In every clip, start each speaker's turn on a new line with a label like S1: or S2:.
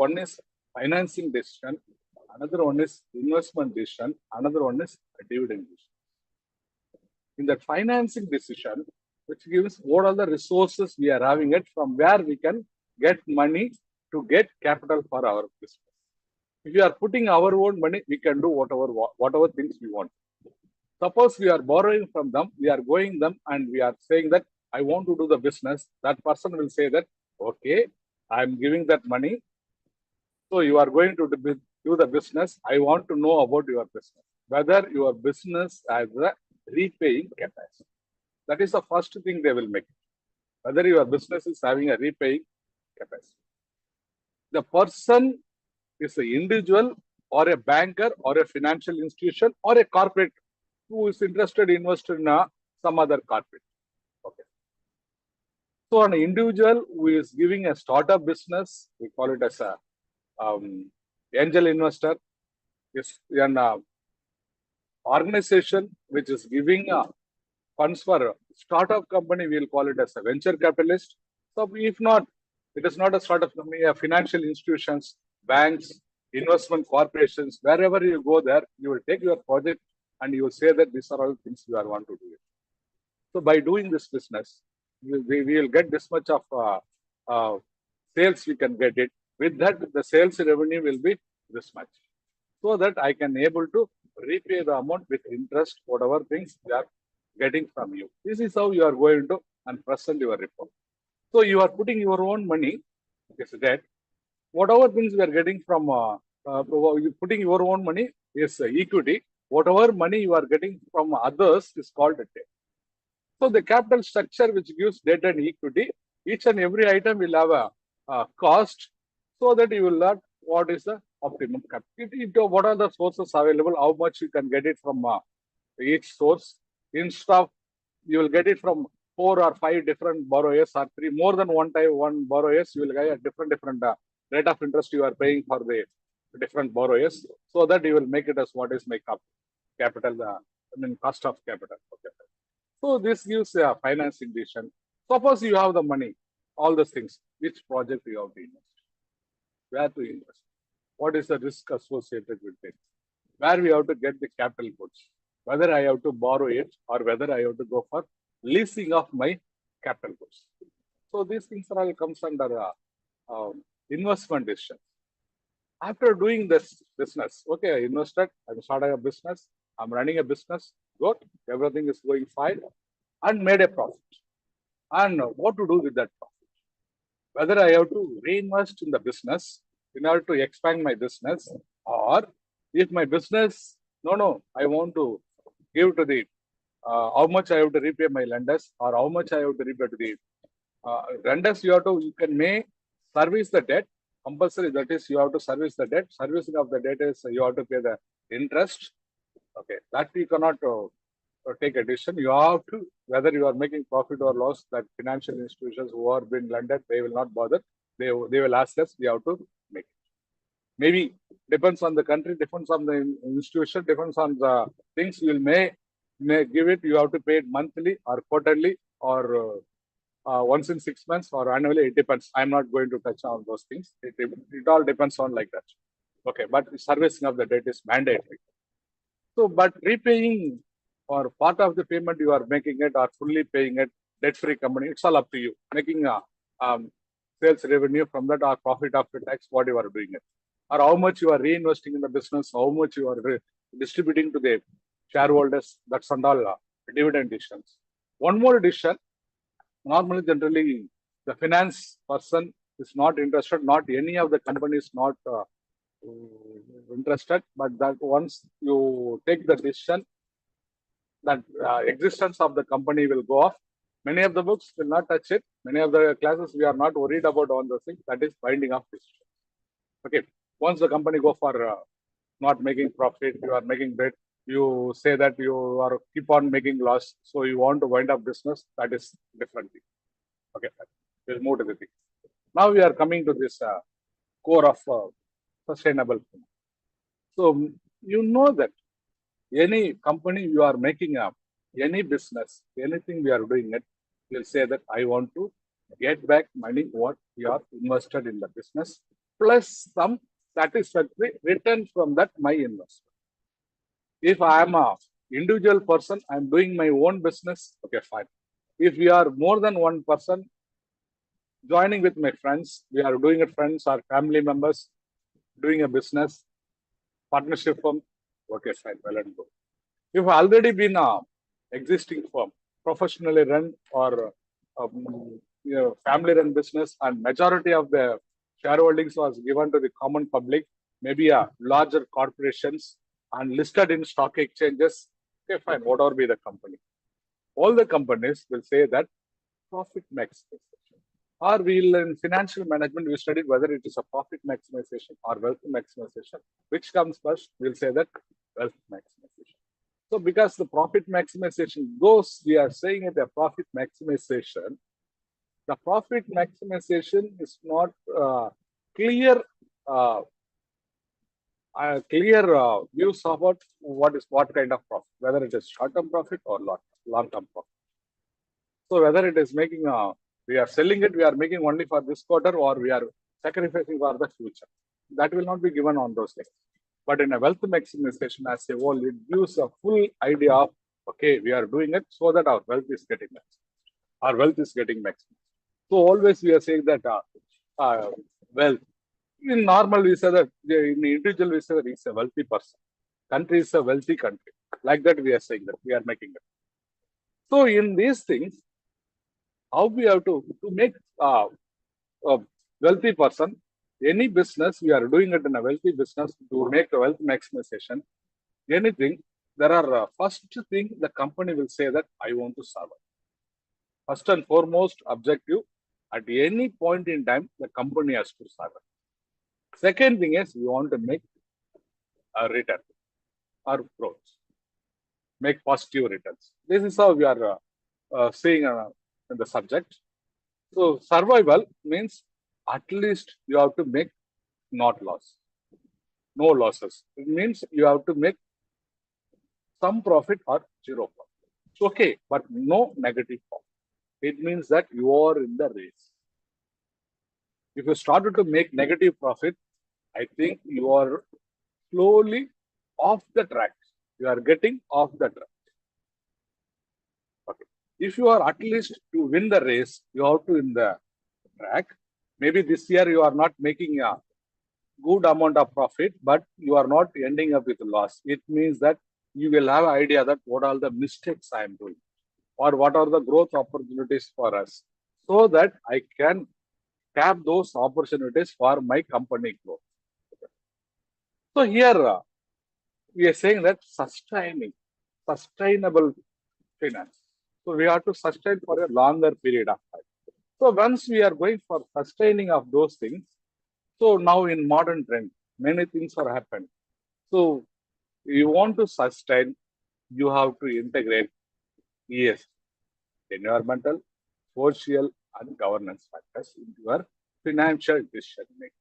S1: One is financing decision, another one is investment decision, another one is a dividend decision. In that financing decision, which gives what are the resources we are having it, from where we can get money to get capital for our business. If we are putting our own money, we can do whatever things we want. Suppose we are borrowing from them, we are going them and we are saying that I want to do the business. That person will say that, okay, I am giving that money. So you are going to do the business. I want to know about your business. Whether your business has a repaying capacity. That is the first thing they will make. Whether your business is having a repaying capacity. The person is an individual or a banker or a financial institution or a corporate who is interested in investing in some other corporate. Okay. So an individual who is giving a startup business, we call it as a angel investor, is an organization which is giving funds for a startup company, we'll call it as a venture capitalist. So if not, it is not a startup company, financial institutions, banks, investment corporations, wherever you go there, you will take your project and you will say that these are all things you are want to do it. So by doing this business, we will get this much of sales, we can get it. With that, the sales revenue will be this much. So that I can able to repay the amount with interest, whatever things we are getting from you. This is how you are going to and present your report. So you are putting your own money, is debt. Whatever things we are getting from putting your own money is equity. Whatever money you are getting from others is called a debt. So the capital structure which gives debt and equity, each and every item will have a cost, so that you will learn what is the optimum capital. What are the sources available, how much you can get it from each source. Instead of you will get it from 4 or 5 different borrowers or 3 more than one borrowers, you will get a different rate of interest you are paying for the different borrowers, so that you will make it as what is make up capital, cost of capital. Okay. So this gives a financing decision. Suppose you have the money, all those things, which project you have to invest, where to invest, what is the risk associated with it, where we have to get the capital goods, whether I have to borrow it or whether I have to go for leasing of my capital goods. So these things all comes under investment decision. After doing this business, okay, I invested, I'm starting a business, I'm running a business, good, everything is going fine, and made a profit. And what to do with that profit? Whether I have to reinvest in the business in order to expand my business, or if my business, I want to give to the, how much I have to repay my lenders, or how much I have to repay to the lenders, you may service the debt, compulsory, that is, you have to service the debt. Servicing of the debt is you have to pay the interest. Okay, that we cannot take a decision. You have to, whether you are making profit or loss, that financial institutions who are being lended, they will not bother. They will ask us, we have to make it. Maybe depends on the country, depends on the institution, depends on the things you may give it. You have to pay it monthly or quarterly or once in 6 months or annually. It depends. I'm not going to touch on those things. It all depends on like that. Okay, but servicing of the debt is mandatory. So, but repaying or part of the payment you are making it or fully paying it, debt-free company, it's all up to you. Making a sales revenue from that or profit after tax, what you are doing it. Or how much you are reinvesting in the business, how much you are distributing to the shareholders, that's and all dividend decisions. One more decision, normally generally the finance person is not interested, not any of the companies not interested, but that once you take the decision, that existence of the company will go off. Many of the books will not touch it. Many of the classes we are not worried about on those things. That is binding of decision. Okay. Once the company go for not making profit, you are making debt, you say that you are keep on making loss, so you want to wind up business, that is different thing. Okay, we'll move to the thing. Now we are coming to this core of sustainable. So you know that any company you are making up, any business, anything we are doing it, will say that I want to get back money what you are invested in the business plus some satisfactory return from that my investment. If I am a individual person, I'm doing my own business, okay, fine. If we are more than one person, joining with my friends, we are doing it, friends or family members, doing a business, partnership firm, okay, fine, well and good. If already been a existing firm, professionally run or family run business, and majority of the shareholdings was given to the common public, maybe a larger corporations and listed in stock exchanges, okay, fine, whatever be the company. All the companies will say that profit maximization. Or we'll in financial management, we studied whether it is a profit maximization or wealth maximization. Which comes first? We'll say that wealth maximization. So because the profit maximization goes, we are saying it a profit maximization. The profit maximization is not clear views about what kind of profit, whether it is short-term profit or long-term profit. So whether it is making we are selling it, we are making only for this quarter, or we are sacrificing for the future. That will not be given on those things. But in a wealth maximization as a whole, it gives a full idea of, okay, we are doing it so that our wealth is getting maximized. Our wealth is getting maximized. So always we are saying that wealth. In normal, we say that in individual, we say that he's a wealthy person. Country is a wealthy country. Like that, we are saying that we are making it. So in these things, how we have to make a wealthy person, any business, we are doing it in a wealthy business to make a wealth maximization. Anything, there are first thing the company will say that I want to survive. First and foremost objective, at any point in time, the company has to survive. Second thing is we want to make a return or growth, make positive returns. This is how we are seeing in the subject. So survival means at least you have to make not loss, no losses. It means you have to make some profit or zero profit. Okay, but no negative profit. It means that you are in the race. If you started to make negative profit, I think you are slowly off the track. You are getting off the track. Okay. If you are at least to win the race, you have to win the track. Maybe this year you are not making a good amount of profit, but you are not ending up with a loss. It means that you will have an idea that what are the mistakes I am doing, or what are the growth opportunities for us, so that I can tap those opportunities for my company growth. So here we are saying that sustainable finance. So we have to sustain for a longer period of time. So once we are going for sustaining of those things, so now in modern trend, many things are happening. So you want to sustain, you have to integrate ESG, environmental, social, and governance factors into your financial decision making.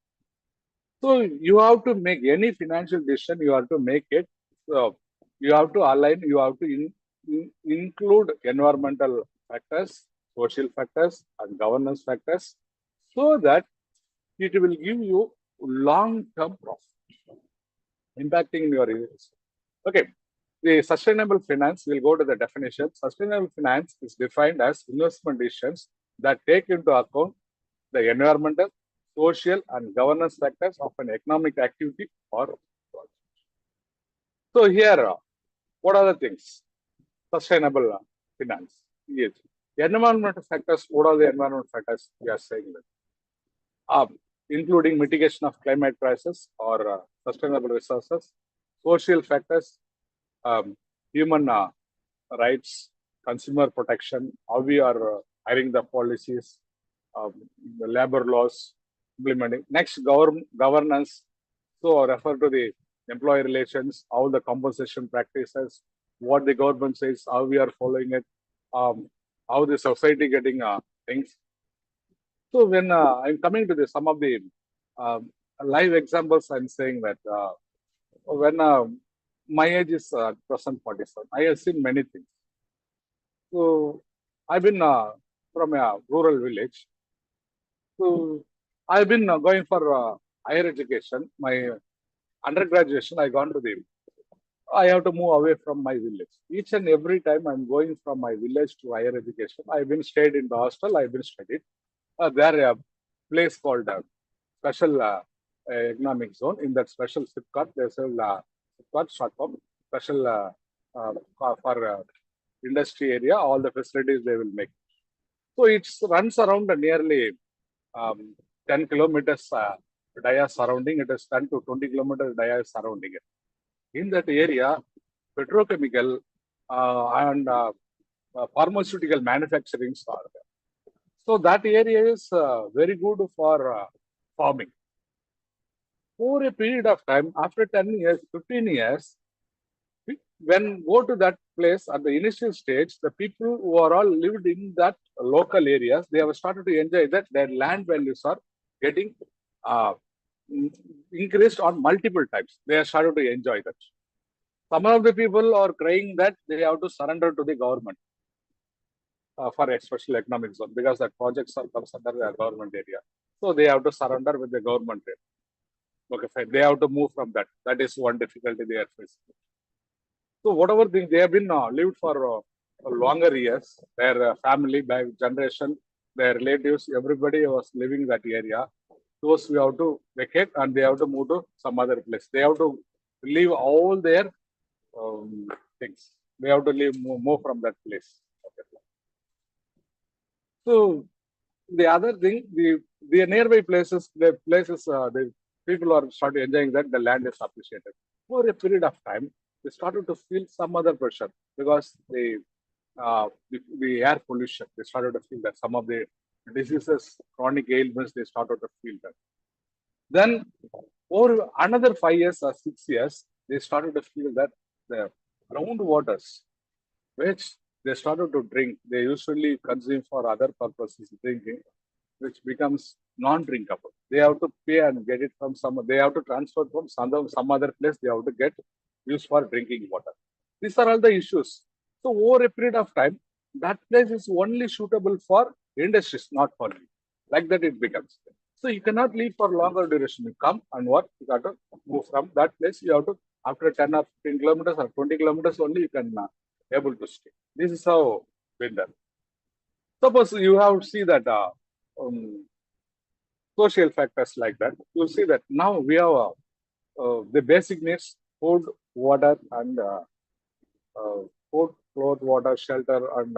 S1: So you have to make any financial decision, you have to make it, you have to align, you have to include environmental factors, social factors, and governance factors, so that it will give you long-term profit, impacting your results. Okay, the sustainable finance, we'll go to the definition. Sustainable finance is defined as investment decisions that take into account the environmental, social, and governance factors of an economic activity or project. So here, what are the things? Sustainable finance, ESG. Environmental factors, what are the environmental factors we are saying that? Including mitigation of climate crisis or sustainable resources, social factors, human rights, consumer protection, how we are hiring the policies, the labor laws, implementing. Next, governance. So refer to the employee relations, how the compensation practices, what the government says, how we are following it, how the society getting things. So when I'm coming to some of the live examples, I'm saying that when my age is present 47, I have seen many things. So I've been from a rural village. So I've been going for higher education, my undergraduation, I have to move away from my village. Each and every time I'm going from my village to higher education, I've been stayed in the hostel, I've been studied. There a place called special economic zone. In that special SIPCOT, there's a SIPCOT short form, special for industry area, all the facilities they will make. So it runs around nearly 10 kilometers dia surrounding. It is 10 to 20 kilometers dia surrounding it. In that area, petrochemical and pharmaceutical manufacturing are there. So that area is very good for farming. Over a period of time, after 10 years, 15 years, when go to that place at the initial stage, the people who are all lived in that local areas, they have started to enjoy that. Their land values are getting increased on multiple times. They have started to enjoy that. Some of the people are crying that they have to surrender to the government for a special economic zone because that projects are comes under the government area. So they have to surrender with the government area. Okay, fine. They have to move from that. That is one difficulty they are facing. So whatever thing they have been lived for longer years, their family, by generation, their relatives, everybody was living that area. Those we have to vacate and they have to move to some other place. They have to leave all their things. They have to leave move from that place. Okay. So the other thing, the nearby places, the people are started enjoying that the land is appreciated. For a period of time, they started to feel some other pressure because the air pollution. They started to feel that some of the diseases, chronic ailments, they started to feel that. Then over another 5 years or 6 years, they started to feel that the groundwaters, which they started to drink, they usually consume for other purposes, drinking, which becomes non-drinkable. They have to pay and get it from they have to transfer from some other place, they have to get used for drinking water. These are all the issues. So over a period of time, that place is only suitable for industries, not for you. Like that it becomes. So you cannot leave for longer duration. You come and work, you got to move from that place. You have to, after 10 or 15 kilometers or 20 kilometers only, you can able to stay. This is how been done. Suppose you have to see that social factors like that. You'll see that now we have the basic needs: food, water, and food, clothes, water, shelter, and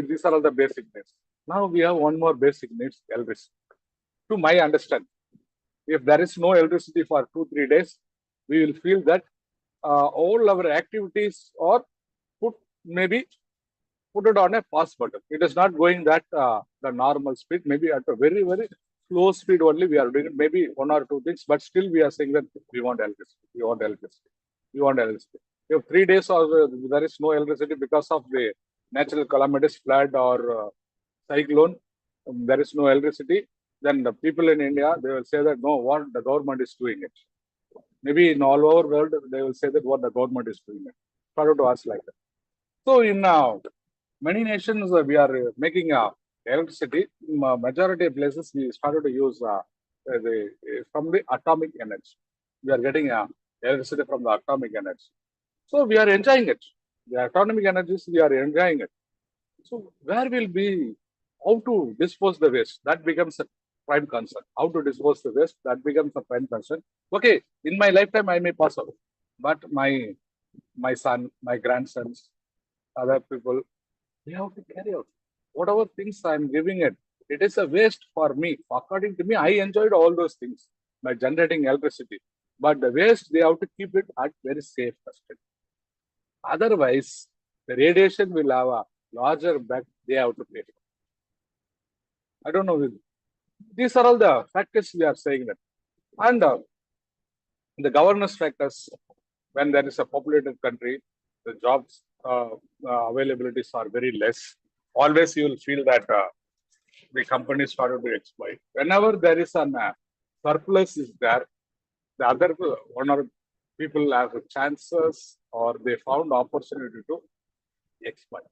S1: these are all the basic needs. Now we have one more basic needs: electricity. To my understanding, if there is no electricity for 2-3 days, we will feel that all our activities are maybe put it on a pause button. It is not going that the normal speed. Maybe at a very, very slow speed only we are doing it. Maybe 1 or 2 things, but still we are saying that we want electricity. We want electricity. We want electricity. If 3 days or there is no electricity because of the natural calamities, flood or cyclone, there is no electricity, then the people in India, they will say that no, what the government is doing it. Maybe in all over world, they will say that what the government is doing it. Started to ask like that. So in many nations, we are making electricity. In majority of places, we started to use from the atomic energy. We are getting electricity from the atomic energy. So we are enjoying it. The atomic energies, we are enjoying it. So where will be, how to dispose the waste? That becomes a prime concern. How to dispose the waste? That becomes a prime concern. Okay, in my lifetime, I may pass away, but my son, my grandsons, other people, they have to carry out whatever things I'm giving it. It is a waste for me. According to me, I enjoyed all those things by generating electricity. But the waste, they have to keep it at very safe custody. Otherwise, the radiation will have a larger impact. They have to pay. I don't know. These are all the factors we are saying that. And the governance factors, when there is a populated country, the jobs availabilities are very less. Always you will feel that the companies started to exploit. Whenever there is a surplus is there, the other one or people have chances or they found opportunity to exploit.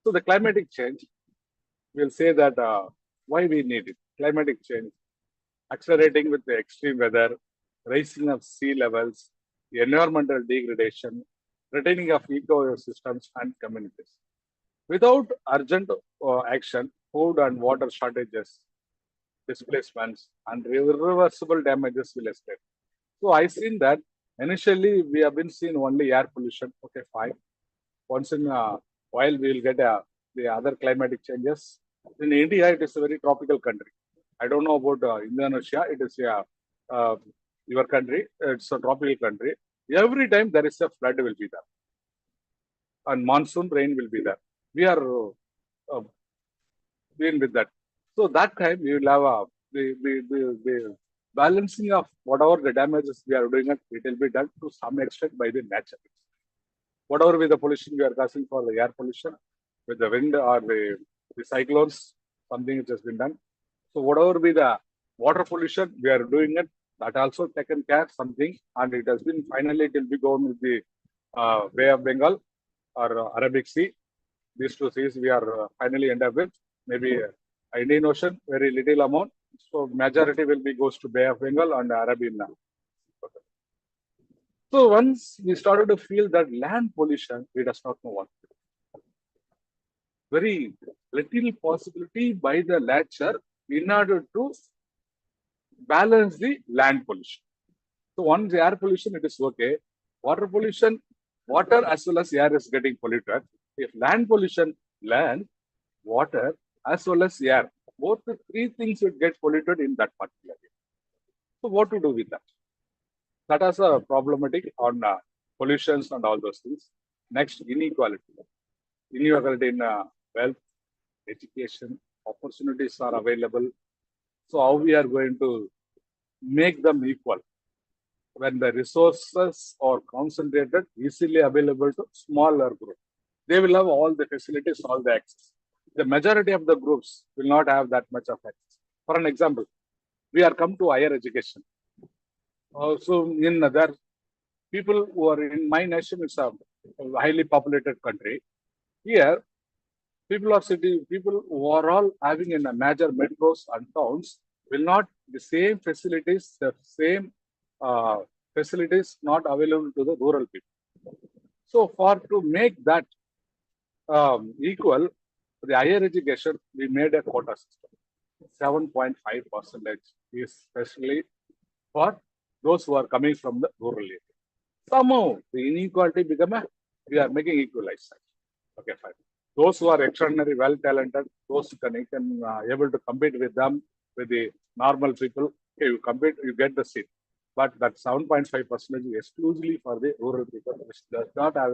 S1: So the climatic change, we'll say that why we need it. Climatic change. accelerating with the extreme weather, rising of sea levels, environmental degradation, threatening of ecosystems and communities. Without urgent action, food and water shortages, displacements, and irreversible damages will escalate. So I seen that initially we have been seeing only air pollution. Okay, fine. Once in a while we will get the other climatic changes. In India, it is a very tropical country. I don't know about Indonesia. It is uh, your country. It's a tropical country. Every time there is a flood will be there, and monsoon rain will be there. We are uh, dealing with that. So that time we will have the balancing of whatever the damages we are doing. It will be done to some extent by the nature. Whatever with the pollution we are causing for the air pollution, with the wind or the cyclones, something which has been done. So whatever be the water pollution, we are doing it. That also taken care something, and it has been finally it will be going with the Bay of Bengal or Arabic Sea. These two seas we are finally end up with. Maybe Indian Ocean, very little amount. So majority will be goes to Bay of Bengal and Arabian. So once we started to feel that land pollution, we does not know what. Very little possibility by the nature in order to balance the land pollution. So once the air pollution, it is okay. Water pollution, water as well as air is getting polluted. If land pollution, land, water as well as air, both the three things will get polluted in that particular area. So what to do with that? That is a problematic on pollutions and all those things. Next, inequality. Inequality in wealth, education, opportunities are available. So how we are going to make them equal? When the resources are concentrated, easily available to smaller groups, they will have all the facilities, all the access. The majority of the groups will not have that much of access. For an example, we are come to higher education. So in other people who are in my nation, it's a highly populated country. Here, people who are all having in a major metros and towns will not the same facilities, the same facilities not available to the rural people. So for to make that equal, the higher education, we made a quota system. 7.5% is especially for those who are coming from the rural area. Somehow the inequality become we are making equalized. Okay, fine. Those who are extraordinarily well talented, those who can able to compete with them, with the normal people, okay, you compete, you get the seat. But that 7.5% is exclusively for the rural people, which does not have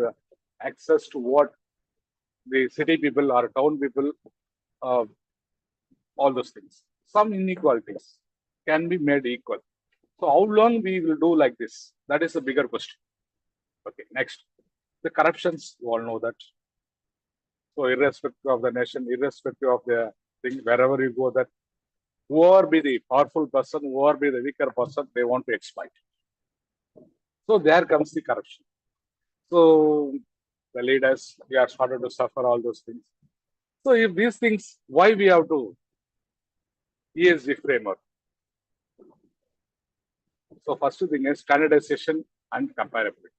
S1: access to what the city people or town people, all those things. Some inequalities can be made equal. So how long we will do like this? That is a bigger question. Okay, next. The corruptions, you all know that. So irrespective of the nation, irrespective of the thing, wherever you go, that whoever be the powerful person, whoever be the weaker person, they want to exploit. So there comes the corruption. So the leaders, we are started to suffer all those things. So if these things, why we have to ESG framework? So first thing is standardization and comparability.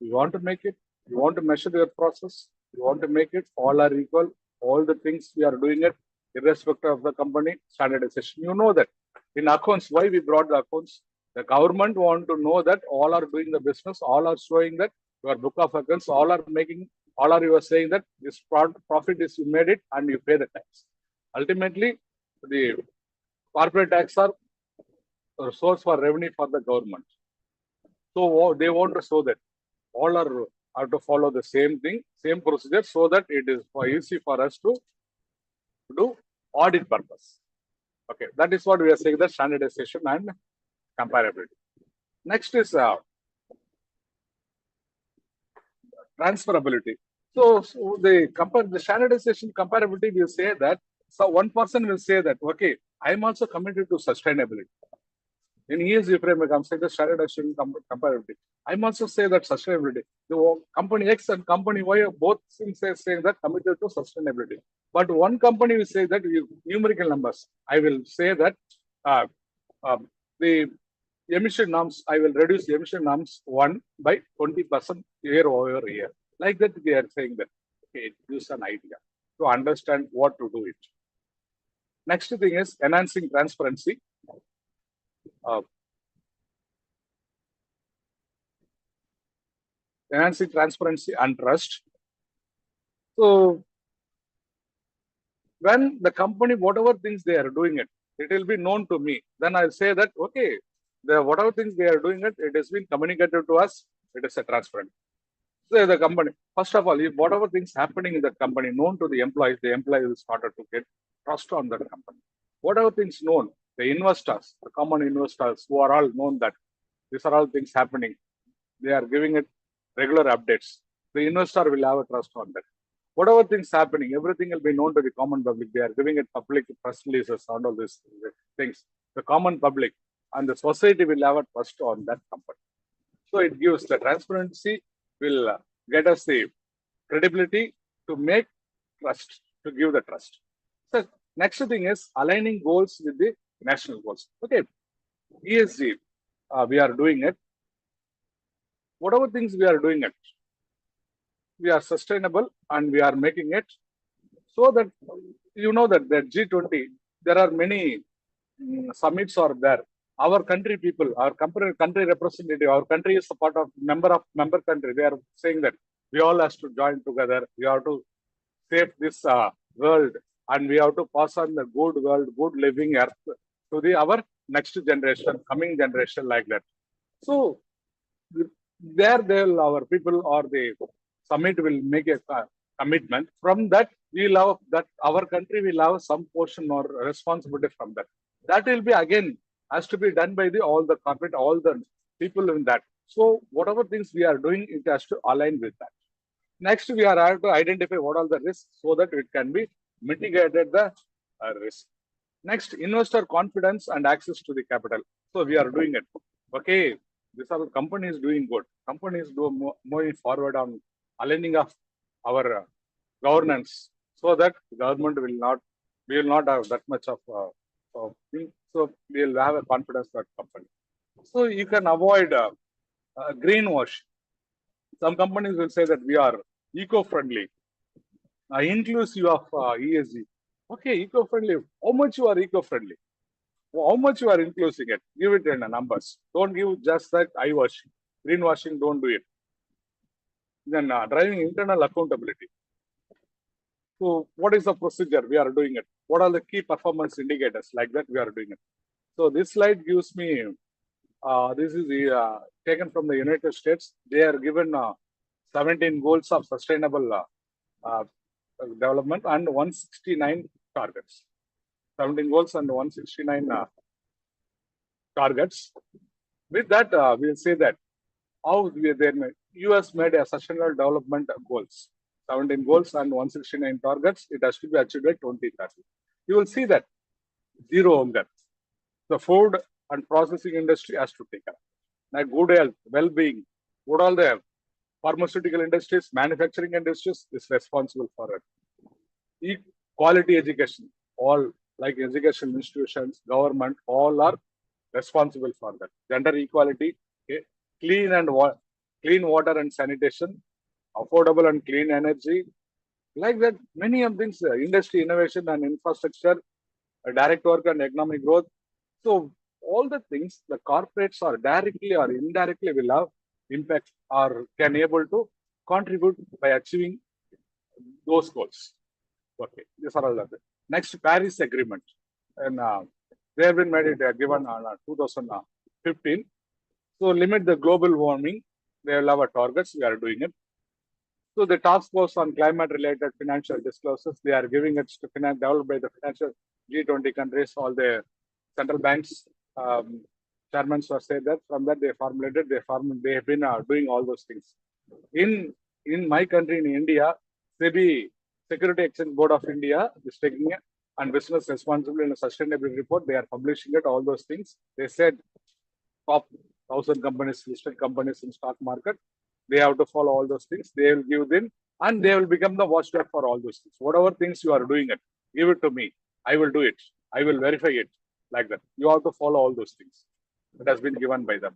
S1: You want to make it, you want to measure your process, you want to make it, all are equal, all the things we are doing it, irrespective of the company, standardization. You know that. In accounts, why we brought the accounts? The government want to know that all are doing the business, all are showing that your book of accounts, all are making, all are you are saying that this profit is you made it and you pay the tax. Ultimately, the corporate tax are a source for revenue for the government. So they want to show that all are have to follow the same thing, same procedure, so that it is easy for us to do audit purpose. Okay, that is what we are saying, the standardization and comparability. Next is transferability. So the standardization comparability will say that, so one person will say that, okay, I am also committed to sustainability. In ESG framework, I'm saying the standardization comparability. I must also say that sustainability. The company X and company Y are both saying that committed to sustainability. But one company will say that numerical numbers. I will say that uh, the emission norms, I will reduce the emission norms 1 by 20% year over year. Like that, they are saying that. Okay, it gives an idea to understand what to do it. Next thing is enhancing transparency. Uh, enhancing transparency and trust. So when the company, whatever things they are doing it will be known to me. Then I'll say that, okay, whatever things they are doing it has been communicated to us. It is a transparent. So the company, first of all, if whatever things happening in the company known to the employees will start to get trust on that company. Whatever things known, the investors, the common investors who are all known that these are all things happening, they are giving it regular updates. The investor will have a trust on that. Whatever things happening, everything will be known to the common public. They are giving it public press releases and all these things. The common public and the society will have a trust on that company. So it gives the transparency, will get us the credibility to make trust, to give the trust. So next thing is aligning goals with the national goals. Okay, ESG, we are doing it. Whatever things we are doing it, we are sustainable and we are making it so that you know that the G20, there are many summits are there. Our country people, our country representative, our country is a part of member country. They are saying that we all have to join together. We have to save this world and we have to pass on the good world, good living earth to our next generation, coming generation, like that. So our people or the summit will make a commitment. From that, we'll have that our country will have some portion or responsibility from that. That will be again has to be done by all the corporate, all the people in that. So whatever things we are doing, it has to align with that. Next, we are have to identify what are the risks so that it can be mitigated the risk. Next, investor confidence and access to the capital. So we are doing it. Okay, these are companies doing good. Companies moving forward on aligning of our governance so that government will not, we will not have that much of thing. So we will have a confidence that company. So you can avoid greenwash. Some companies will say that we are eco-friendly, inclusive of ESG. Okay, eco-friendly. How much you are eco-friendly? How much you are including it? Give it in the numbers. Don't give just that eye-washing. Greenwashing, don't do it. Then driving internal accountability. So what is the procedure? We are doing it. What are the key performance indicators? Like that, we are doing it. So this slide gives me, this is taken from the United States. They are given 17 goals of sustainable development and 169 targets. 17 goals and 169 targets. With that, we'll say that how US made a sustainable development goals. 17 goals and 169 targets. It has to be achieved by 2030. You will see that zero on that. The food and processing industry has to take care. Like good health, well-being, what all the pharmaceutical industries, manufacturing industries is responsible for it. Quality education, all like education institutions, government, all are responsible for that. Gender equality, okay. Clean water and sanitation, affordable and clean energy, like that. Many of things, industry innovation and infrastructure, direct work and economic growth. So all the things the corporates are directly or indirectly will have impact or can able to contribute by achieving those goals. Okay, these are all of it. Next, Paris Agreement, and they have been made it given 2015. So limit the global warming. They will have a targets. We are doing it. So the task force on climate-related financial disclosures, they are giving it to developed by the financial G20 countries, all the central banks. Chairmen were said that from that they formulated, they have been doing all those things. In my country, in India, SEBI, Security Exchange Board of India, is taking it, and business responsibility and sustainability report, they are publishing it, all those things. They said top 1,000 companies, listed companies in stock market, they have to follow all those things. They will give them, and they will become the watchdog for all those things. Whatever things you are doing it, give it to me. I will do it. I will verify it. like that. You have to follow all those things that has been given by them.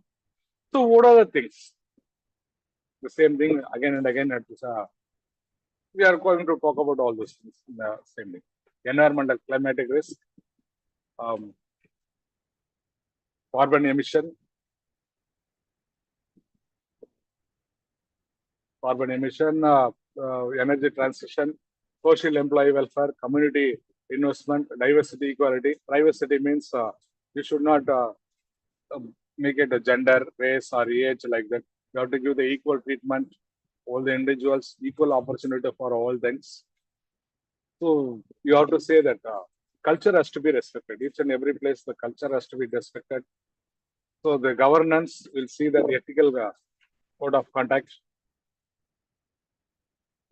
S1: So what are the things? The same thing again and again. We are going to talk about all those things in the same thing. Environmental climatic risk, carbon emission, energy transition, social employee welfare, community investment, diversity, equality. Diversity means you should not make it a gender, race, or age like that. You have to give the equal treatment, all the individuals, equal opportunity for all things. So you have to say that culture has to be respected. Each and every place, the culture has to be respected. So the governance will see that the ethical code of conduct,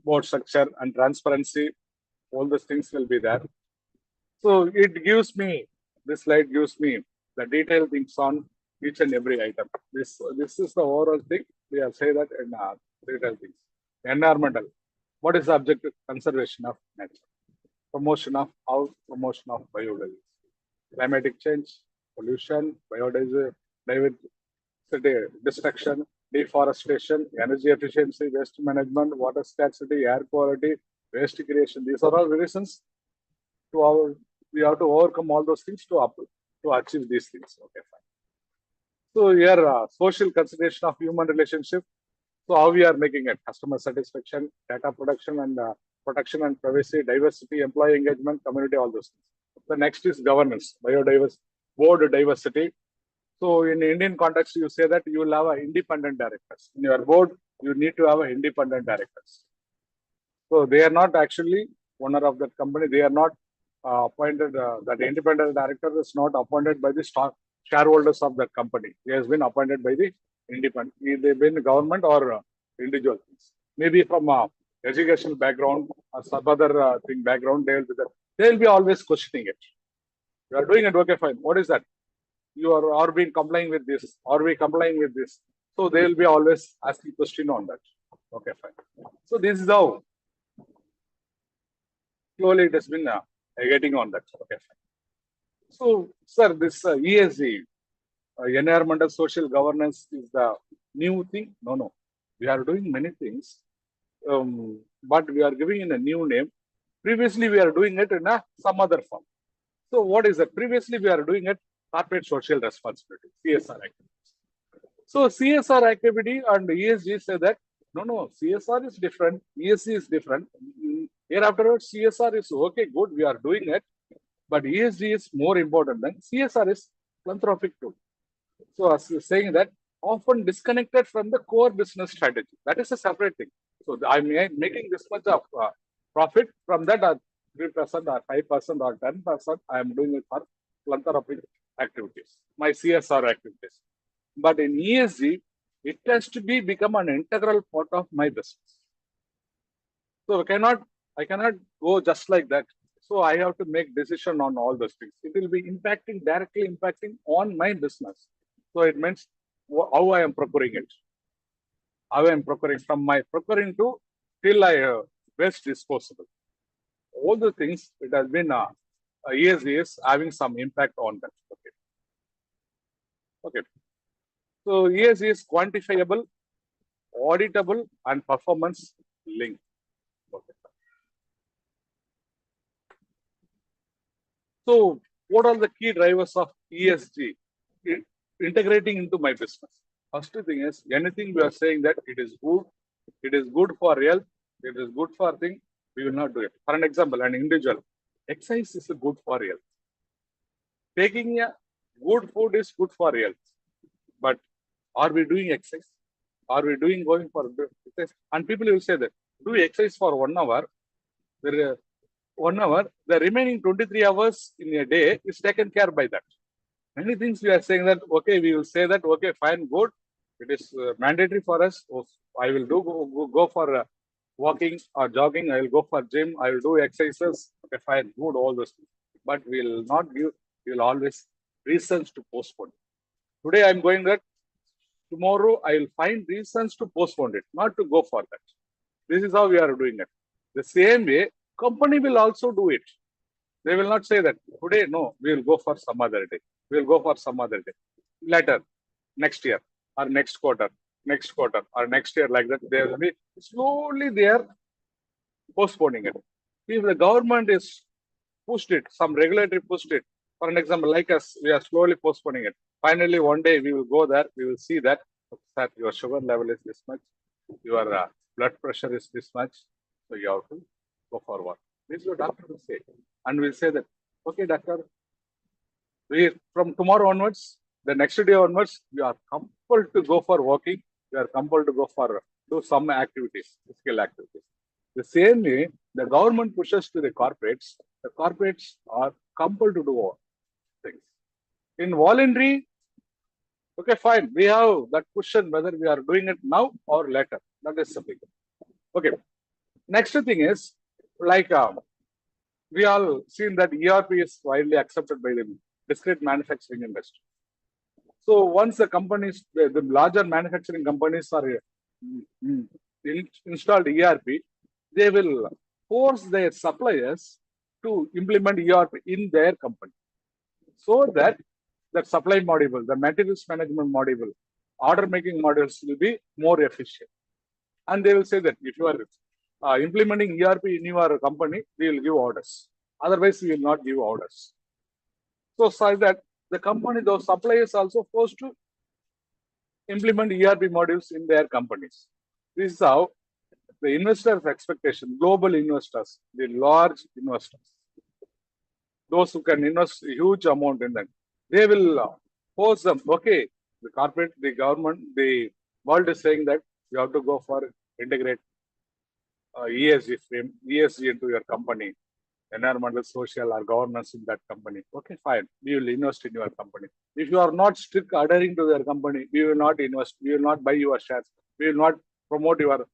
S1: board structure, and transparency. All these things will be there. So it gives me, this slide gives me the detailed things on each and every item. This is the overall thing. We have said that in detailed things. Environmental. What is the objective? Conservation of nature. Promotion of biodiversity. Climatic change, pollution, biodiversity, destruction, deforestation, energy efficiency, waste management, water scarcity, air quality, waste creation. These are all reasons we have to overcome all those things to achieve these things. Okay, fine. So here, social consideration of human relationship. So how we are making it? Customer satisfaction, data production and protection and privacy, diversity, employee engagement, community, all those things. The next is governance, biodiversity, board diversity. So in Indian context, you say that you will have independent directors. In your board, you need to have independent directors. So they are not actually owner of that company. They are not appointed, that independent director is not appointed by the shareholders of that company. He has been appointed by the independent, they've been government or individuals. Maybe from educational background or some other thing background, they will be always questioning it. You are doing it, okay, fine. What is that? You are being complying with this. Are we complying with this? So they will be always asking question on that. Okay, fine. So this is how slowly it has been getting on that. Okay, fine. So, sir, this ESG, environmental social governance, is the new thing? No. We are doing many things, but we are giving in a new name. Previously, we are doing it in some other form. So, what is it? Previously, we are doing it corporate social responsibility, CSR activities. So, CSR activity and ESG say that no, CSR is different, ESG is different. Here afterwards, CSR is okay, good, we are doing it, but ESG is more important than CSR is philanthropic tool. So, as saying that often disconnected from the core business strategy. That is a separate thing. So, I'm making this much of profit from that 3% or 5% or 10%. I am doing it for philanthropic activities, my CSR activities. But in ESG, it has to become an integral part of my business. So I cannot go just like that. So I have to make decision on all those things. It will be directly impacting on my business. So it means how I am procuring it. How I am procuring, from my procuring to till waste disposable. All the things, it has been ESG is having some impact on that. Okay. So ESG is quantifiable, auditable, and performance linked. Okay. So what are the key drivers of ESG integrating into my business? First thing is, anything we are saying that it is good for health, it is good for thing, we will not do it. For an example, an individual, exercise is good for health. Taking a good food is good for health. But are we doing exercise? Are we going for exercise? And people will say that, do exercise for 1 hour. 1 hour, the remaining 23 hours in a day is taken care by that. Many things we are saying that, okay, we will say that, okay, fine, good. It is mandatory for us. I will go for walking or jogging. I will go for gym. I will do exercises. Okay, fine, good, all those things. But we will not give, we will always reasons to postpone. Today I am going that. Tomorrow I will find reasons to postpone it, not to go for that. This is how we are doing it. The same way, company will also do it. They will not say that today, no, we will go for some other day. We will go for some other day. Later, next year, or next quarter, or next year, like that. They will be slowly they are postponing it. If the government is pushed it, some regulatory pushed it. For an example, like us, we are slowly postponing it. Finally, one day we will go there, we will see that, that your sugar level is this much, your blood pressure is this much, so you have to go for what. This is what doctor will say. And we'll say that, okay, doctor, we from tomorrow onwards, the next day onwards, you are compelled to go for walking, you are compelled to go for do some activities, physical activities. The same way, the government pushes to the corporates are compelled to do all things. In voluntary, okay, fine, we have that question whether we are doing it now or later. That is something. Okay. Next thing is, like we all seen that ERP is widely accepted by the discrete manufacturing industry. So once the companies, the larger manufacturing companies are installed ERP, they will force their suppliers to implement ERP in their company, so that the supply module, the materials management module, order making modules will be more efficient. And they will say that if you are implementing ERP in your company, we will give orders. Otherwise, we will not give orders. So, that the company, those suppliers also forced to implement ERP modules in their companies. This is how the investors' expectation, global investors, the large investors, those who can invest a huge amount in that, they will force them. Okay, the corporate, the government, the world is saying that you have to go for integrate ESG frame, ESG into your company, environmental, social, or governance in that company. Okay, fine. We will invest in your company. If you are not strict adhering to your company, we will not invest. We will not buy your shares. We will not promote your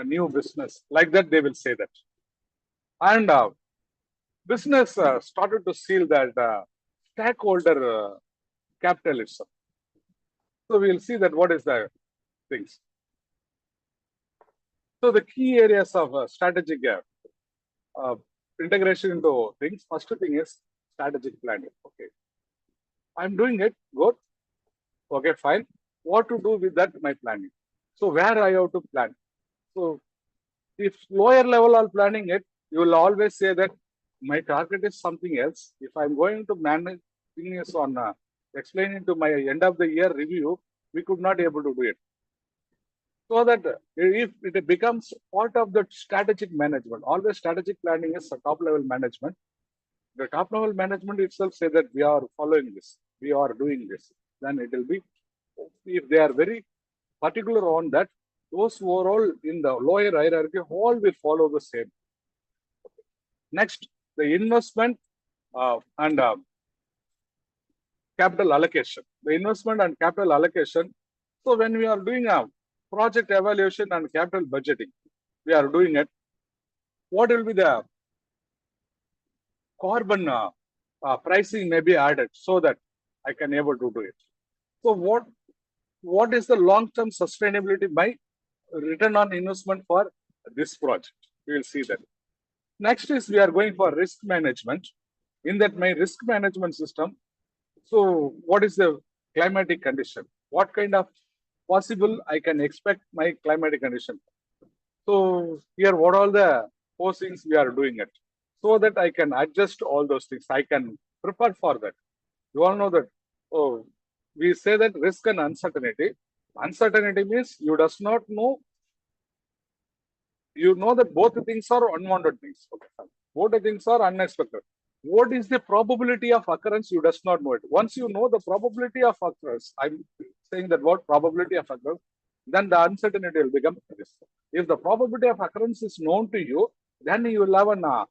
S1: new business. Like that, they will say that. And business started to see that stakeholder capitalism. So we will see that what is the things. So the key areas of strategic integration into things. First thing is strategic planning. Okay, I'm doing it. Good. Okay, fine. What to do with that? My planning. So where I have to plan. So if lower level are planning it, you will always say that my target is something else. If I'm going to manage things on explaining to my end of the year review, we could not able to do it. So that if it becomes part of the strategic management, always strategic planning is a top level management. The top level management itself say that we are following this, we are doing this. Then it will be, if they are very particular on that, those who are all in the lower hierarchy all will follow the same. Next, the investment and capital allocation. The investment and capital allocation. So when we are doing a project evaluation and capital budgeting, we are doing it. What will be the carbon pricing may be added so that I can able to do it. So what is the long-term sustainability by return on investment for this project? We will see that. Next is we are going for risk management. In that my risk management system, so what is the climatic condition? What kind of possible I can expect my climatic condition? So here what all the postings we are doing it, so that I can adjust all those things. I can prepare for that. You all know that, oh, we say that risk and uncertainty. Uncertainty means you does not know. You know that both the things are unwanted things. Okay. Both the things are unexpected. What is the probability of occurrence? You does not know it. Once you know the probability of occurrence, I'm saying that what probability of occurrence, then the uncertainty will become risk. If the probability of occurrence is known to you, then you will have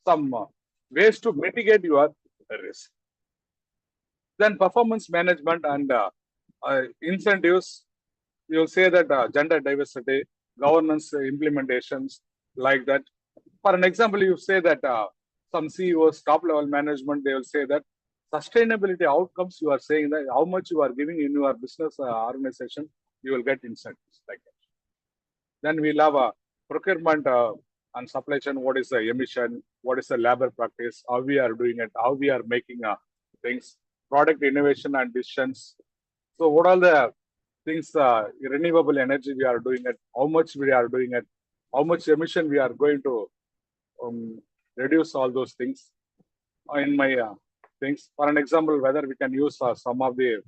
S1: some ways to mitigate your risk. Then performance management and incentives. You will say that gender diversity, governance implementations, like that. For an example, you say that some CEOs, top level management, they will say that sustainability outcomes, you are saying that how much you are giving in your business organization, you will get incentives like that. Then we'll have a procurement And supply chain, what is the emission, what is the labor practice, how we are doing it, how we are making things, product innovation and decisions. So what are the things, renewable energy we are doing it, how much we are doing it, how much emission we are going to reduce, all those things in my things. For an example, whether we can use some of the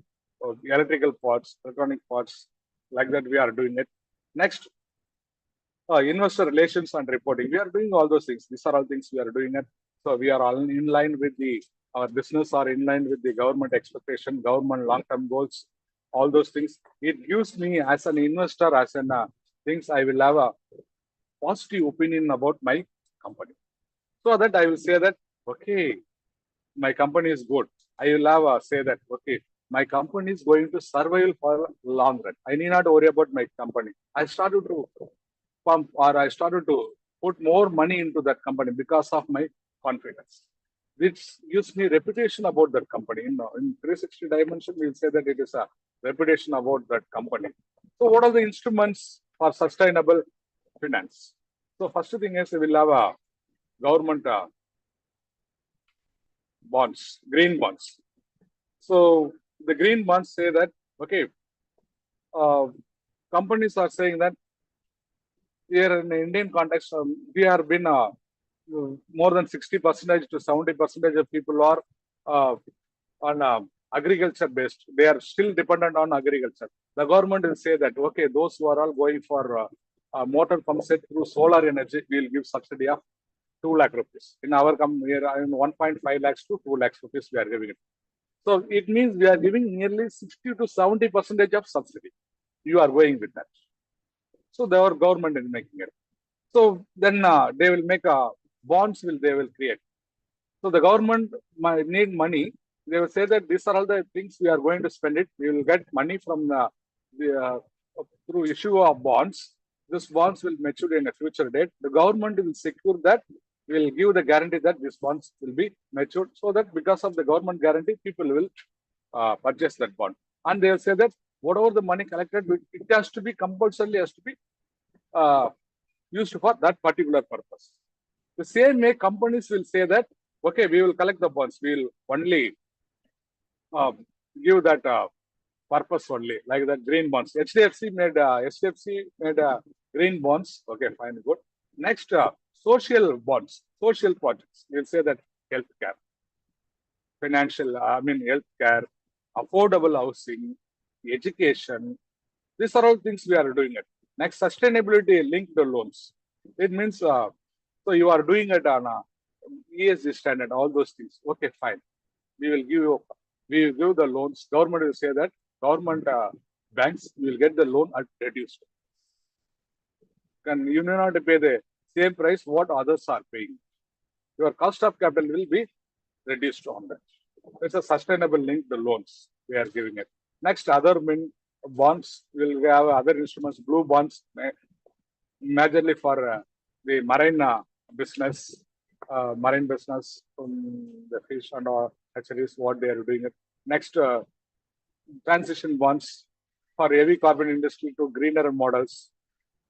S1: electrical parts, electronic parts, like that we are doing it. Next, investor relations and reporting. We are doing all those things. These are all things we are doing it. So we are all in line with our business, are in line with the government expectation, government long-term goals, all those things. It gives me as an investor, as an things, I will have a positive opinion about my company. So that I will say that, okay, my company is good. I will have say that, okay, my company is going to survive for long run. I need not worry about my company. I started to pump, or I started to put more money into that company because of my confidence. Which gives me reputation about that company. In 360 dimension, we'll say that it is a reputation about that company. So what are the instruments for sustainable finance? So first thing is, we will have a government bonds, green bonds. So the green bonds say that, okay, companies are saying that here in the Indian context, we have been more than 60% to 70% of people are on agriculture based. They are still dependent on agriculture. The government will say that, okay, those who are all going for motor pump set through solar energy, we will give subsidy of 2 lakh rupees. In our company, in 1.5 lakhs to 2 lakhs rupees, we are giving it. So it means we are giving nearly 60 to 70% of subsidy. You are going with that. So our government is making it. So then they will make bonds. They will create. So the government might need money. They will say that these are all the things we are going to spend it. We will get money from through issue of bonds. This bonds will mature in a future date. The government will secure that. Will give the guarantee that these bonds will be matured, so that because of the government guarantee, people will purchase that bond. And they will say that whatever the money collected, it has to be compulsorily used for that particular purpose. The same way, companies will say that, okay, we will collect the bonds. We will only give that purpose only, like the green bonds. HDFC made green bonds. Okay, fine, good. Next, social bonds, social projects. We'll say that healthcare, healthcare, affordable housing, education. These are all things we are doing it. Next, sustainability linked loans. It means so you are doing it on a ESG standard, all those things. Okay, fine. We will give the loans. Government will say that government banks will get the loan at reduced. You may not pay the same price what others are paying. Your cost of capital will be reduced on that. It's a sustainable link, the loans we are giving it. Next, other bonds, will have other instruments, blue bonds, majorly for the marine business, the fish and all hatcheries, what they are doing it. Next, transition bonds for heavy carbon industry to greener models.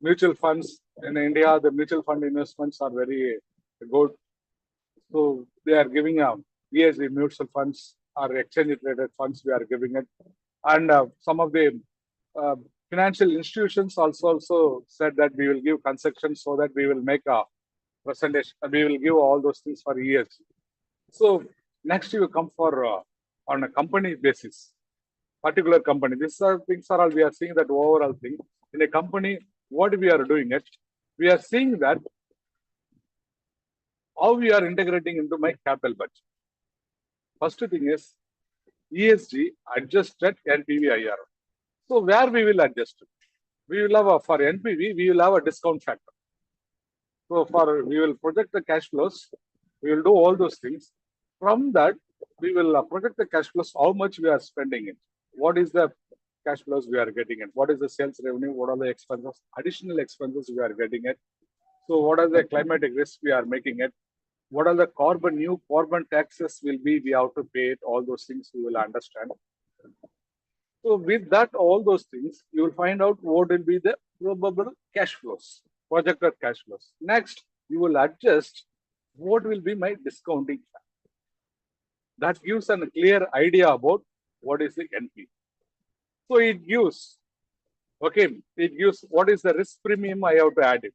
S1: Mutual funds in India, the mutual fund investments are very good. So they are giving ESG mutual funds or exchange traded funds. We are giving it, and some of the financial institutions also said that we will give concessions so that we will make a presentation. We will give all those things for ESG. So next you come for on a company basis, particular company. These are things are all we are seeing that overall thing in a company. What we are doing it, we are seeing that how we are integrating into my capital budget. First thing is ESG adjusted NPV IRR. So where we will adjust it? We will have for NPV, we will have a discount factor. So we will project the cash flows. We will do all those things. From that, we will project the cash flows, how much we are spending it. What is the cash flows we are getting it? What is the sales revenue? What are the expenses? Additional expenses we are getting it. So what are the climatic risks we are making it? What are the new carbon taxes will be, we have to pay it, all those things we will understand. So with that, all those things, you will find out what will be the probable cash flows, projected cash flows. Next, you will adjust what will be my discounting factor. That gives a clear idea about what is the NP. So it gives, okay, it gives what is the risk premium I have to add it.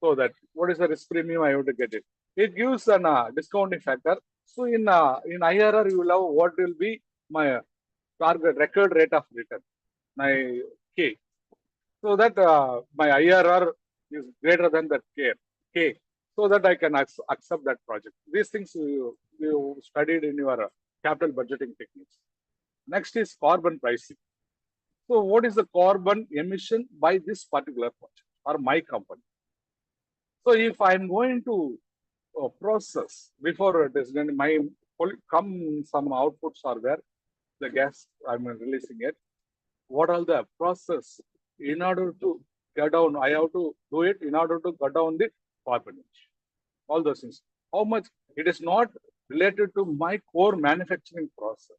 S1: So that what is the risk premium I have to get it. It gives an discounting factor. So in IRR, you will have what will be my target record rate of return, my K. So that my IRR is greater than that K, so that I can accept that project. These things you studied in your capital budgeting techniques. Next is carbon pricing. So what is the carbon emission by this particular project or my company? So if I'm going to process before it is going to some outputs are there, the gas I'm releasing it. What are the process in order to get down? I have to do it in order to cut down the carbon emission. All those things. How much? It is not related to my core manufacturing process.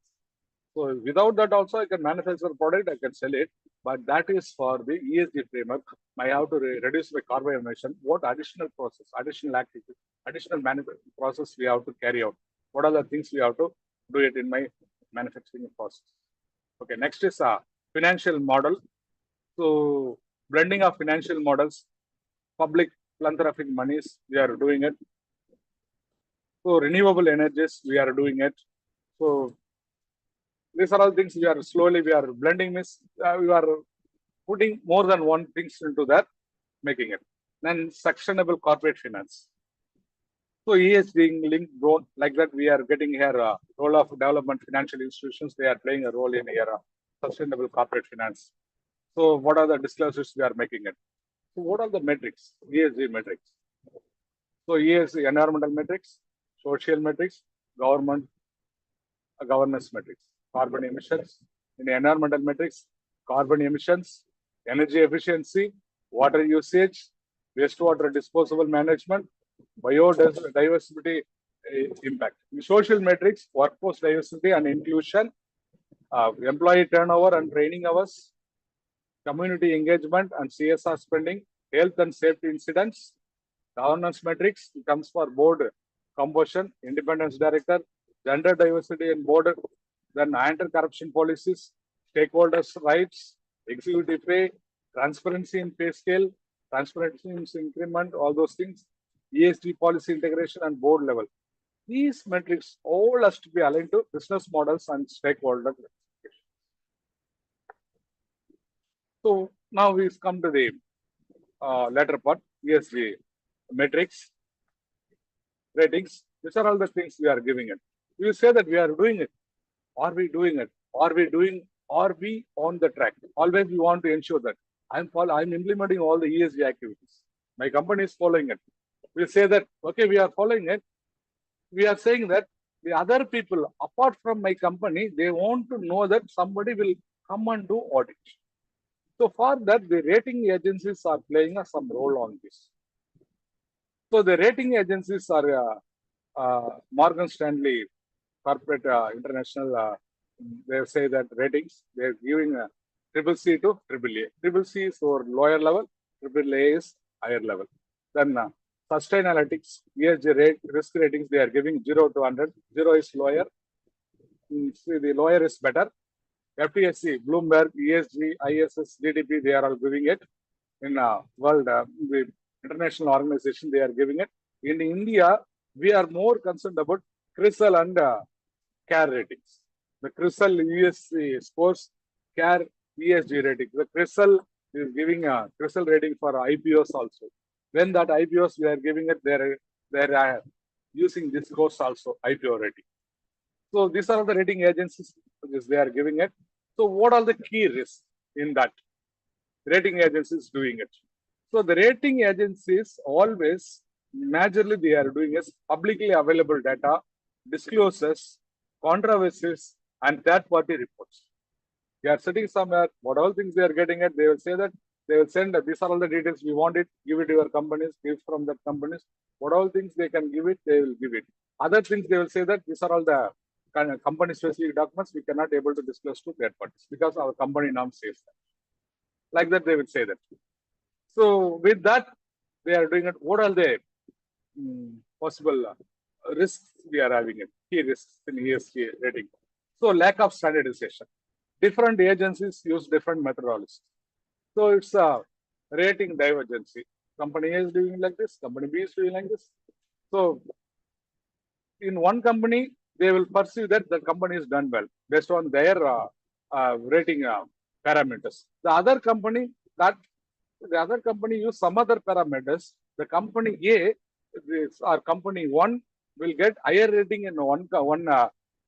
S1: So without that also I can manufacture a product, I can sell it, but that is for the ESG framework. I have to reduce the carbon emission. What additional process, additional activity, additional manufacturing process we have to carry out? What are the things we have to do it in my manufacturing process? Okay, next is a financial model. So blending of financial models, public philanthropic monies, we are doing it. So renewable energies, we are doing it. So these are all things we are blending this. We are putting more than one things into that, making it. Then sustainable corporate finance. So ESG linked role, like that we are getting here role of development financial institutions. They are playing a role in here sustainable corporate finance. So what are the disclosures we are making it? So what are the metrics? ESG metrics. So ESG environmental metrics, social metrics, governance metrics, carbon emissions. In environmental metrics, carbon emissions, energy efficiency, water usage, wastewater disposal management, biodiversity impact. In social metrics, workforce diversity and inclusion, employee turnover and training hours, community engagement and CSR spending, health and safety incidents, governance metrics comes for board composition, independence director, gender diversity in board, then anti-corruption policies, stakeholders' rights, executive pay, transparency in pay scale, transparency in increment, all those things, ESG policy integration and board level. These metrics all has to be aligned to business models and stakeholder. So now we've come to the latter part, ESG metrics, ratings. These are all the things we are giving it. We say that we are doing it. Are we doing it? Are we on the track? Always we want to ensure that I'm implementing all the ESG activities. My company is following it. We say that, okay, we are following it. We are saying that the other people, apart from my company, they want to know that somebody will come and do audit. So for that, the rating agencies are playing some role on this. So the rating agencies are Morgan Stanley, Corporate International. They say that ratings, they're giving triple C to triple A. Triple C is for lower level, triple A is higher level. Then Sustainalytics, ESG risk ratings, they are giving 0 to 100. 0 is lower. See, the lower is better. FTSE, Bloomberg, ESG, ISS, GDP, they are all giving it. In world, the international organization, they are giving it. In India, we are more concerned about CRISIL and CARE ratings. The CRISIL ESG scores, CARE ESG rating. The CRISIL is giving a CRISIL rating for IPOs also. When that IPOs we are giving it, they're using this course also, IPO rating. So these are the rating agencies which they are giving it. So what are the key risks in that? Rating agencies doing it. So the rating agencies always, majorly they are doing is publicly available data, disclosures, controversies, and third-party reports. They are sitting somewhere, what all things they are getting it, they will say that, they will send that these are all the details we want it, give it to your companies, give from that companies. What all things they can give it, they will give it. Other things they will say that these are all the company specific documents we cannot able to disclose to third parties because our company norm says that. Like that they will say that. So with that, they are doing it. What are they? possible risks we are having it, key risks in ESG rating. So lack of standardization. Different agencies use different methodologies. So it's a rating divergency. Company A is doing like this, company B is doing like this. So in one company, they will perceive that the company is done well based on their rating parameters. The other company use some other parameters. The company A or company one will get higher rating in one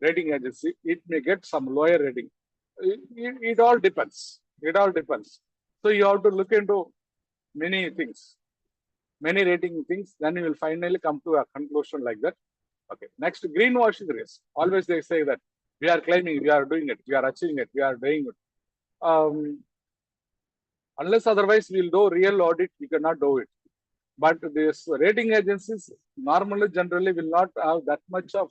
S1: rating agency. It may get some lower rating. It all depends. It all depends. So you have to look into many things, many rating things. Then you will finally come to a conclusion like that. Okay. Next, greenwashing risk. Always they say that we are claiming, we are doing it, we are achieving it, we are doing it. Unless otherwise we'll do real audit, we cannot do it. But these rating agencies normally, generally will not have that much of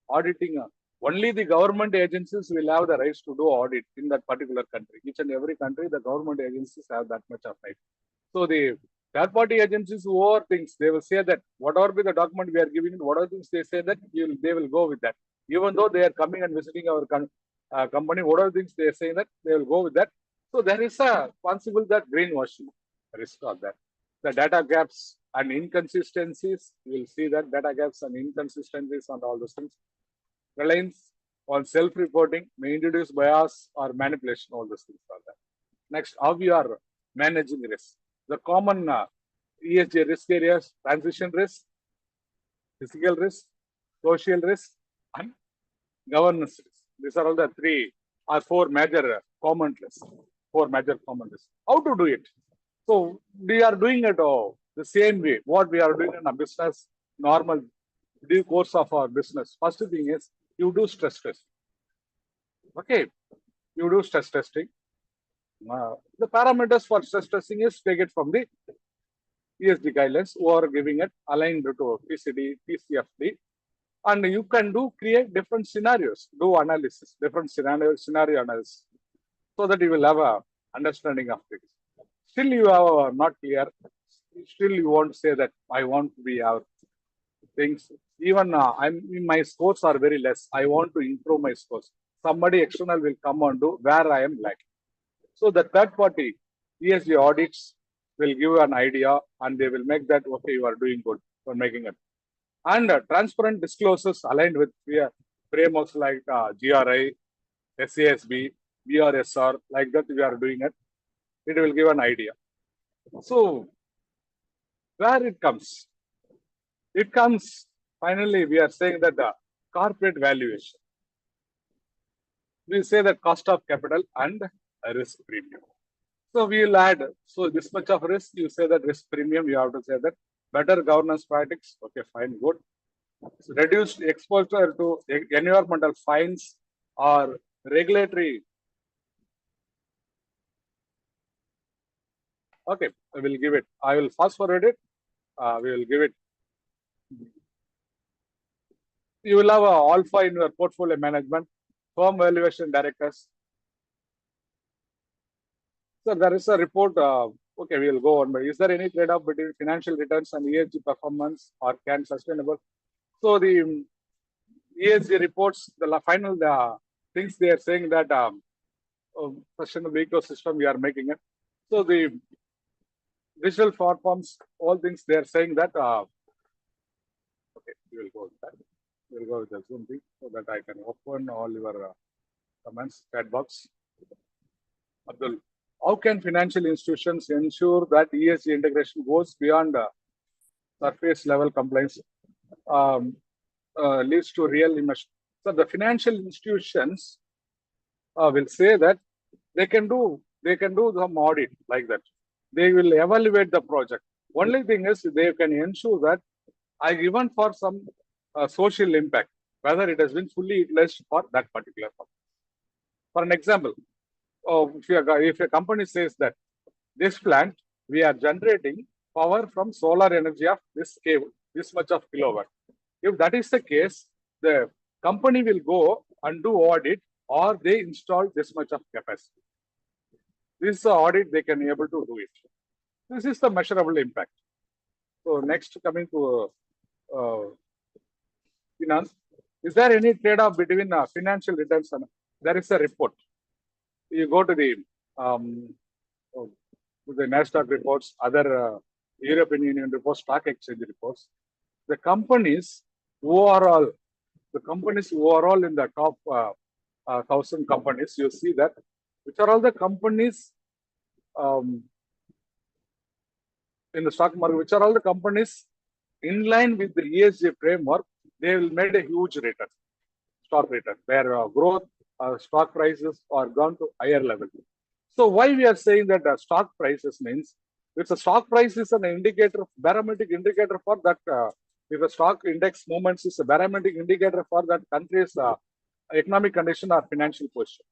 S1: auditing. Only the government agencies will have the rights to do audit in that particular country. Each and every country, the government agencies have that much of right. So the third-party agencies who are things, they will say that whatever be the document we are giving, whatever things they say that they will go with that. Even though they are coming and visiting our company, whatever things they say that they will go with that. So there is a possible that greenwashing risk of that. The data gaps and inconsistencies, you will see that data gaps and inconsistencies and all those things. Reliance on self-reporting may introduce bias or manipulation, all those things are there. Next, how we are managing risk. The common ESG risk areas: transition risk, physical risk, social risk, and governance risk. These are all the three or four major common risks. Four major common risks. How to do it? So we are doing it the same way. What we are doing in a business, normal due course of our business. First thing is you do stress testing. Okay, you do stress testing. The parameters for stress testing is take it from the ESG guidelines who are giving it aligned to PCD, PCFD. And you can create different scenarios, do analysis, different scenario analysis, so that you will have a understanding of things. Still you are not clear. Still you won't say that I want to be out things. Even my scores are very less. I want to improve my scores. Somebody external will come and do where I am lacking. So the third party ESG audits will give you an idea and they will make that, okay, you are doing good for making it. And transparent disclosures aligned with frameworks like GRI, SASB, BRSR, like that we are doing it. It will give an idea. So where it comes? It comes, finally, we are saying that the corporate valuation. We say that cost of capital and risk premium. So we will add, so this much of risk, you say that risk premium, you have to say that better governance practices, okay, fine, good. So reduced exposure to environmental fines or regulatory. Okay, I will give it. I will fast forward it. We will give it. You will have a alpha in your portfolio management, firm valuation directors. So there is a report. Okay, we will go on. But is there any trade-off between financial returns and ESG performance, or can sustainable? So the ESG reports, the final things they are saying that sustainable ecosystem we are making it. So the visual platforms, all things they are saying that. Okay, we will go with that. We will go with the Zoom thing so that I can open all your comments, chat box. Abdul, how can financial institutions ensure that ESG integration goes beyond surface level compliance, leads to real immersion? So the financial institutions will say that they can do some audit like that. They will evaluate the project. Only thing is they can ensure that even for some social impact, whether it has been fully utilized for that particular purpose. For an example, if a company says that this plant, we are generating power from solar energy of this much of kilowatt. If that is the case, the company will go and do audit, or they install this much of capacity. This is the audit they can able to do it. This is the measurable impact. So next, coming to finance. Is there any trade-off between financial returns and there is a report? You go to the NASDAQ reports, other European Union reports, stock exchange reports. The companies overall in the top 1,000 companies, you see that which are all the companies in the stock market, which are all the companies in line with the ESG framework, they will made a huge return, stock return, where growth, stock prices are gone to higher level. So why we are saying that stock prices means it's a stock price is an indicator, barometric indicator for that. If a stock index movements is a barometric indicator for that country's economic condition or financial position.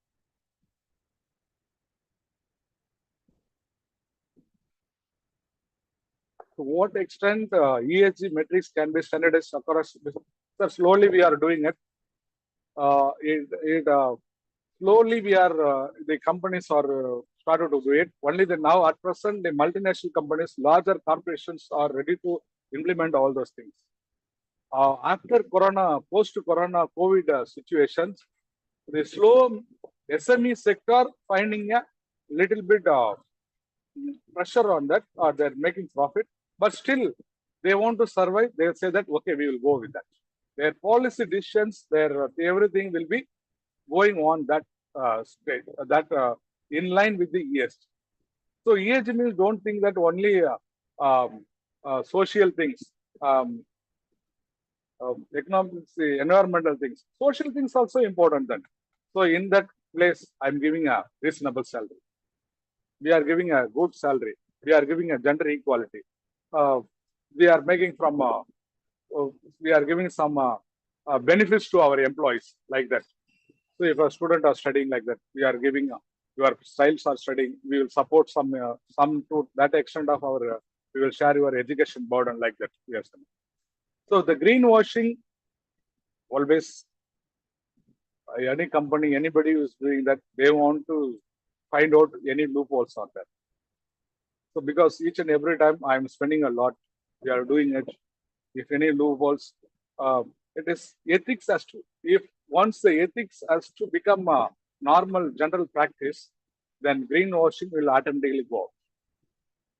S1: To what extent ESG metrics can be standardized across? So slowly we are doing it. Slowly we are the companies are started to do it. Only now at present the multinational companies, larger corporations are ready to implement all those things. After Corona, post-Corona COVID situations, the slow SME sector finding a little bit pressure on that, or they're making profit, but still they want to survive. They say that okay, we will go with that. Their policy decisions, their everything will be going on that state, in line with the ESG. So ESG means don't think that only social things, economic, environmental things. Social things also important then. So in that place, I'm giving a reasonable salary. We are giving a good salary. We are giving a gender equality. We are making from, we are giving some benefits to our employees like that. So if a student are studying like that, we are giving, your childs are studying, we will support some to that extent of our, we will share your education burden like that. Yes. So the greenwashing, always, any company, anybody who is doing that, they want to find out any loopholes are there. So because each and every time I'm spending a lot, we are doing it. If any loopholes, it is ethics as to, if once the ethics has to become a normal general practice, then greenwashing will automatically go out.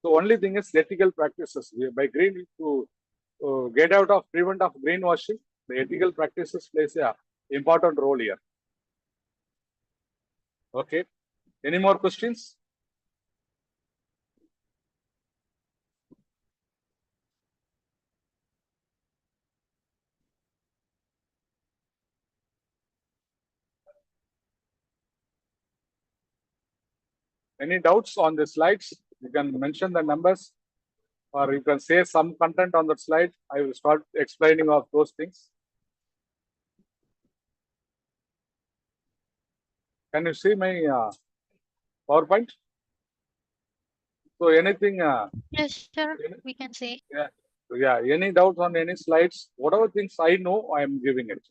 S1: So only thing is ethical practices. By green to get out of prevent of greenwashing, the ethical practices plays a important role here. Okay. Any more questions? Any doubts on the slides? You can mention the numbers, or you can say some content on the slide. I will start explaining of those things. Can you see my PowerPoint? So anything?
S2: Yes, sir. We can see.
S1: Yeah. Any doubts on any slides? Whatever things I know, I am giving it.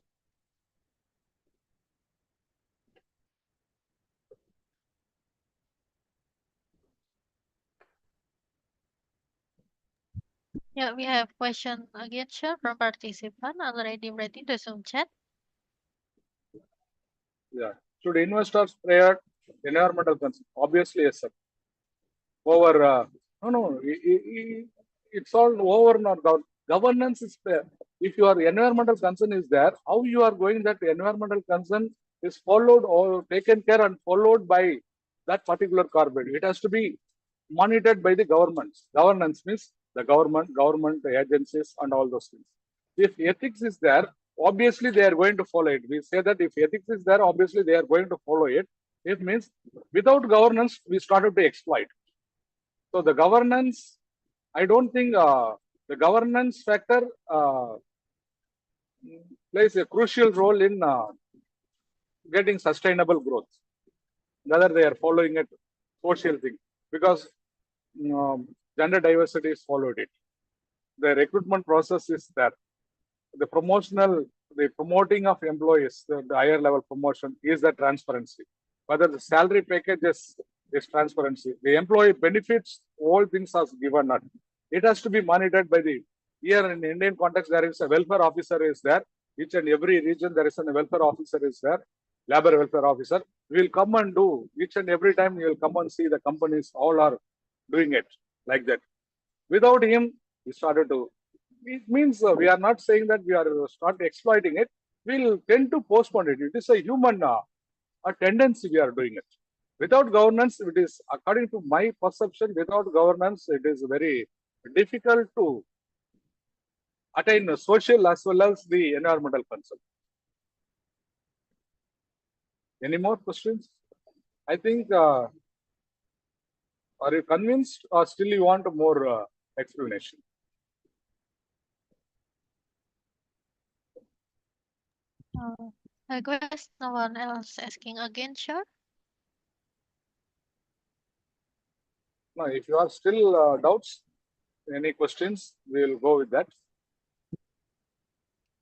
S2: Yeah, we have question again, sir, from participant already ready to Zoom chat.
S1: Yeah. Should investors prior environmental concern? Obviously, yes, sir. Over no, it's all over. Not governance is there. If your environmental concern is there, how you are going that environmental concern is followed or taken care and followed by that particular corporate? It has to be monitored by the governments. Governance means the government agencies and all those things. If ethics is there, obviously they are going to follow it. We say that if ethics is there, obviously they are going to follow it. It means without governance, we started to exploit. So the governance, I don't think the governance factor plays a crucial role in getting sustainable growth. Whether they are following it, social thing, because gender diversity is followed it. The recruitment process is there. The promoting of employees, the higher level promotion is the transparency. Whether the salary package is transparency. The employee benefits, all things are given. It has to be monitored by the Here in Indian context, there is a welfare officer is there. Each and every region, there is a welfare officer is there, labor welfare officer. We will come and do each and every time. You will come and see the companies all are doing it like that. Without him, we started to. It means we are not saying that we are start exploiting it. We'll tend to postpone it. It is a human a tendency we are doing it. Without governance, it is, according to my perception, without governance, it is very difficult to attain the social as well as the environmental concern. Any more questions? I think, are you convinced or still you want more explanation?
S2: I guess no one else asking again, sure.
S1: No, if you are still doubts, any questions, we will go with that.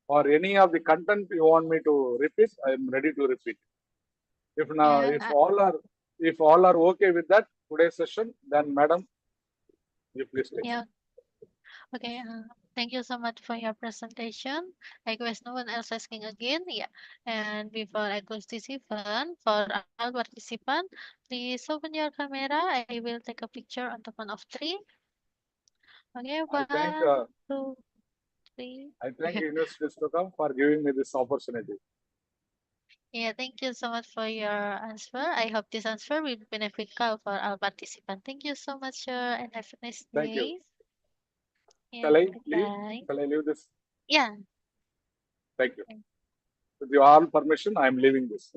S1: Or any of the content you want me to repeat, I am ready to repeat. If now,
S2: Yeah,
S1: if all are okay with that today's session, then madam, you please take.
S2: yeah. Okay. Thank you so much for your presentation. I guess no one else asking again. Yeah. And before I close this event, for all participants, please open your camera. I will take a picture on the count of three. Okay.
S1: I thank
S2: 1, 2, 3.
S1: University of STEKOM for giving me this opportunity.
S2: Yeah, thank you so much for your answer. I hope this answer will be beneficial for our participants. Thank you so much, sir, and have a nice
S1: Thank you.
S2: day. Yeah,
S1: Shall I leave?
S2: goodbye.
S1: Shall I leave this?
S2: Yeah.
S1: Thank you. With your all permission, I am leaving this.